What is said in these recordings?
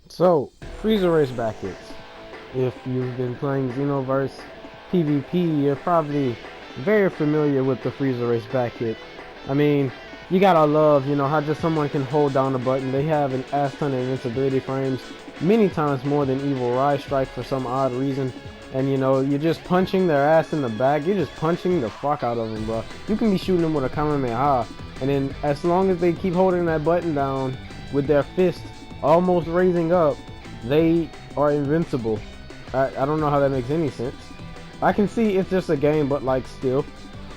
So, Frieza Race Backhits. If you've been playing Xenoverse PvP, you're probably very familiar with the Frieza Race Backhit. I mean, you gotta love, how just someone can hold down a button. They have an ass ton of invincibility frames, many times more than Evil Rise Strike for some odd reason. And you're just punching their ass in the back. You're just punching the fuck out of them, bro. You can be shooting them with a Kamehameha, and then as long as they keep holding that button down with their fist almost raising up, they are invincible. I don't know how that makes any sense. I can see it's just a game, but like still,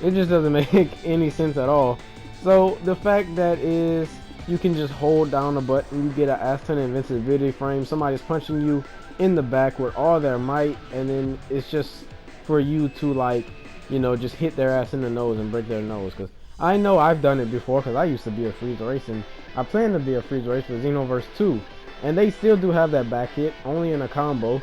it just doesn't make any sense at all. So the fact that is you can just hold down a button, you get an ass ton of invincibility frame, somebody's punching you in the back with all their might, and then it's just for you to just hit their ass in the nose and break their nose. Because I know I've done it before, because I used to be a Frieza Race, and I plan to be a Frieza Race for Xenoverse 2. And they still do have that back hit, only in a combo.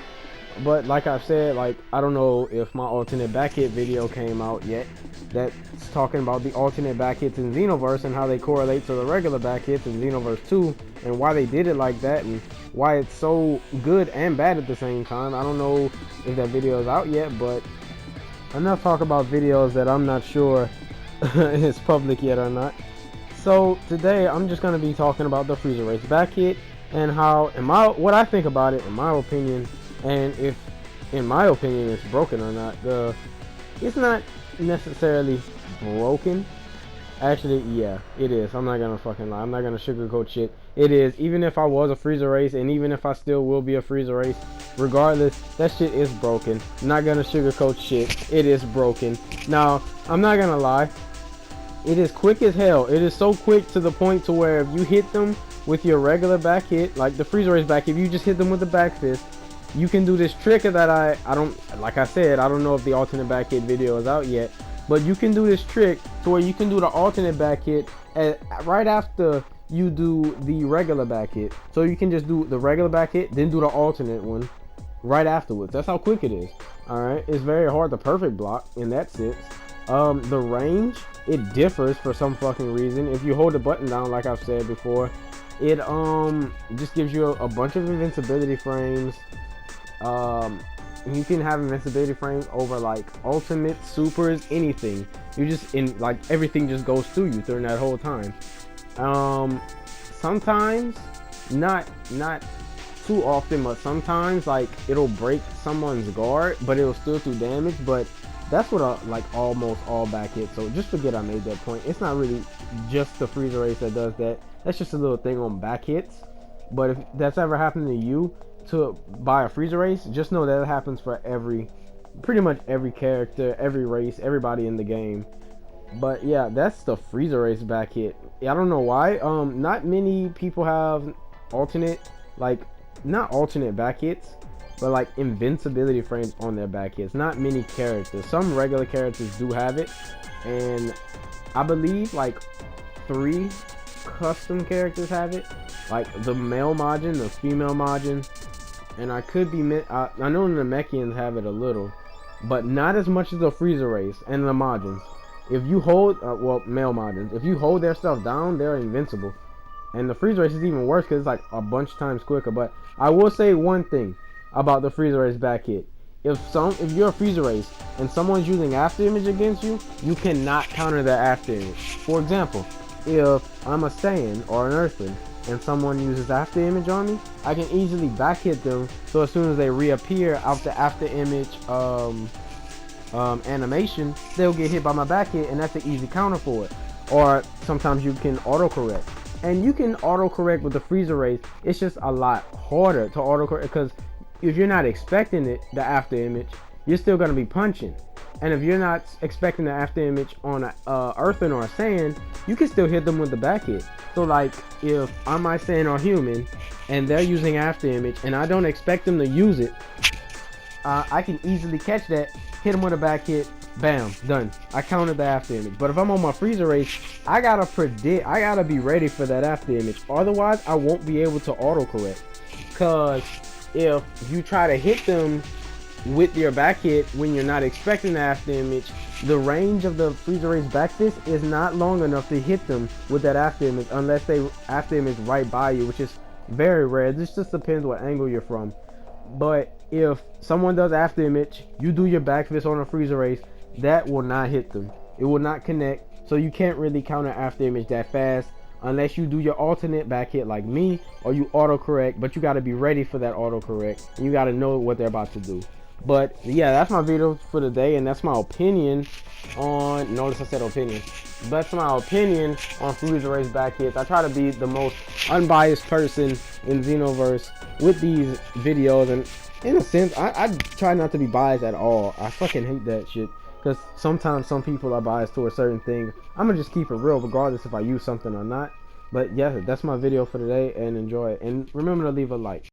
But like I've said, I don't know if my alternate back hit video came out yet. That's talking about the alternate back hits in Xenoverse and how they correlate to the regular back hits in Xenoverse 2 and why they did it like that and why it's so good and bad at the same time. I don't know if that video is out yet, but enough talk about videos that I'm not sure is public yet or not. So today I'm just going to be talking about the Frieza Race back hit and how, what I think about it in my opinion, and if in my opinion it's broken or not. It's not necessarily broken. Actually, yeah, it is. I'm not gonna fucking lie. I'm not gonna sugarcoat shit. It is. Even if I was a Frieza Race, and even if I still will be a Frieza Race, regardless, that shit is broken. I'm not gonna sugarcoat shit. It is broken. Now, I'm not gonna lie. It is quick as hell. It is so quick to the point to where if you hit them with your regular back hit, like the Frieza Race back, if you just hit them with the back fist, you can do this trick that I don't, like I said, I don't know if the alternate back hit video is out yet, but you can do this trick to where you can do the alternate back hit right after you do the regular back hit. So you can just do the regular back hit, then do the alternate one right afterwards. That's how quick it is. Alright, it's very hard to perfect block in that sense. The range, it differs for some fucking reason. If you hold the button down, like I've said before, it just gives you a bunch of invincibility frames. You can have invincibility frames over like ultimate, supers, anything. You just everything just goes through you during that whole time. Sometimes, not too often, but sometimes it'll break someone's guard, but it'll still do damage. But that's what almost all back hits. So just forget I made that point. It's not really just the Frieza Race that does that. That's just a little thing on back hits. But if that's ever happened to you, to buy a Frieza Race, just know that it happens for pretty much every character, every race, everybody in the game. But yeah, that's the Frieza Race back hit. I don't know why. Not many people have not alternate back hits, but invincibility frames on their back hits. Not many characters. Some regular characters do have it, and I believe 3 custom characters have it. Like the male Majin, the female Majin, and I could be I know the Namekians have it a little, but not as much as the Frieza Race and the Majins. If you hold male Majins, if you hold their stuff down, they're invincible. And the Frieza Race is even worse because it's a bunch times quicker. But I will say one thing about the Frieza Race back hit. If you're a Frieza Race and someone's using after image against you, you cannot counter that after image. For example, if I'm a Saiyan or an Earthling and someone uses after image on me, I can easily back hit them, so as soon as they reappear out the after image animation, they'll get hit by my back hit, and that's an easy counter for it. Or sometimes you can autocorrect, and you can autocorrect with the Frieza Race. It's just a lot harder to autocorrect because if you're not expecting it, the after image, you're still going to be punching. And if you're not expecting the after image on a Earthen or a Saiyan, you can still hit them with the back hit. So if I'm my Saiyan or human and they're using after image and I don't expect them to use it, I can easily catch that, hit them with a back hit, bam, done. I countered the after image. But if I'm on my Frieza Race, I gotta be ready for that after image. Otherwise, I won't be able to autocorrect. Cause if you try to hit them with your back hit when you're not expecting the after image, the range of the Frieza Race back fist is not long enough to hit them with that after image unless they after image right by you, which is very rare. This just depends what angle you're from. But if someone does after image, you do your back fist on a Frieza Race, that will not hit them. It will not connect. So you can't really counter after image that fast unless you do your alternate back hit like me, or you autocorrect. But you got to be ready for that autocorrect, and you got to know what they're about to do. But yeah, that's my video for today, and that's my opinion on, notice I said opinion, that's my opinion on Frieza Race back hits. I try to be the most unbiased person in Xenoverse with these videos, and in a sense I try not to be biased at all. I fucking hate that shit, because sometimes some people are biased towards certain things. I'm gonna just keep it real regardless if I use something or not. But yeah, that's my video for today, and enjoy it, and remember to leave a like.